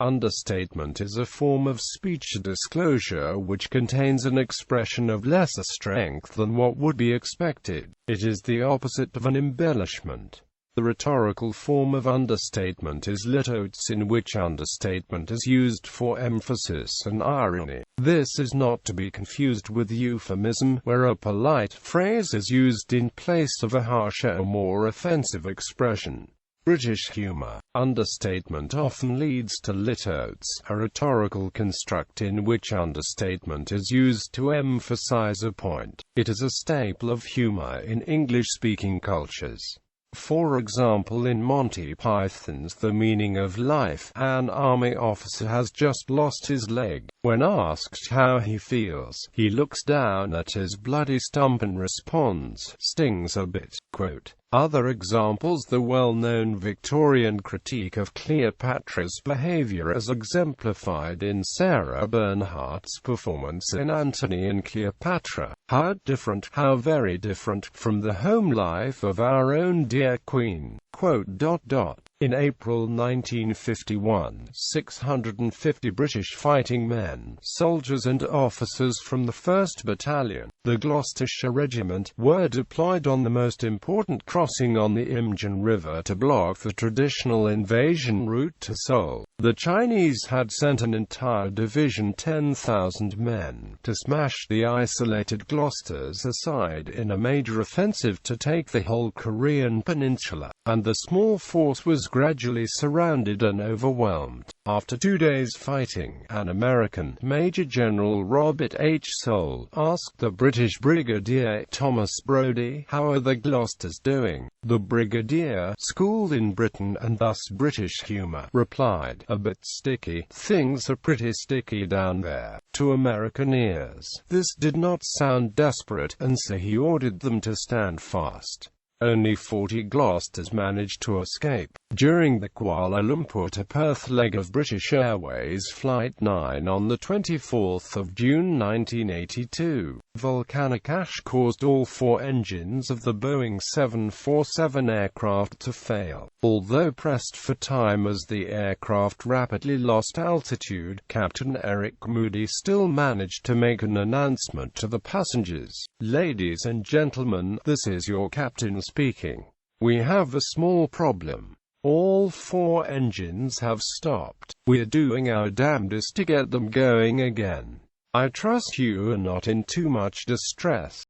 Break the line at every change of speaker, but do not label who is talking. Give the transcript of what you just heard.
Understatement is a form of speech disclosure which contains an expression of lesser strength than what would be expected. It is the opposite of an embellishment. The rhetorical form of understatement is litotes, in which understatement is used for emphasis and irony. This is not to be confused with euphemism, where a polite phrase is used in place of a harsher or more offensive expression. British humour. Understatement often leads to litotes, a rhetorical construct in which understatement is used to emphasize a point. It is a staple of humour in English-speaking cultures. For example, in Monty Python's The Meaning of Life, an army officer has just lost his leg. When asked how he feels, he looks down at his bloody stump and responds, "Stings a bit." Quote. Other examples: the well-known Victorian critique of Cleopatra's behavior as exemplified in Sarah Bernhardt's performance in Antony and Cleopatra. How different, how very different, from the home life of our own dear Queen. Quote. In April 1951, 650 British fighting men, soldiers and officers from the 1st Battalion, the Gloucestershire Regiment, were deployed on the most important crossing on the Imjin River to block the traditional invasion route to Seoul. The Chinese had sent an entire division, 10,000 men, to smash the isolated Gloucesters aside in a major offensive to take the whole Korean peninsula, and the small force was gradually surrounded and overwhelmed. After 2 days fighting, an American, Major General Robert H. Soule, asked the British Brigadier Thomas Brodie, "How are the Gloucesters doing?" The Brigadier, schooled in Britain and thus British humour, replied, "A bit sticky. Things are pretty sticky down there." To American ears, this did not sound desperate, and so he ordered them to stand fast. Only 40 Gloucesters managed to escape. During the Kuala Lumpur to Perth leg of British Airways Flight 9 on 24 June 1982, volcanic ash caused all 4 engines of the Boeing 747 aircraft to fail. Although pressed for time as the aircraft rapidly lost altitude, Captain Eric Moody still managed to make an announcement to the passengers. "Ladies and gentlemen, this is your captain speaking. We have a small problem. All 4 engines have stopped. We're doing our damnedest to get them going again. I trust you are not in too much distress."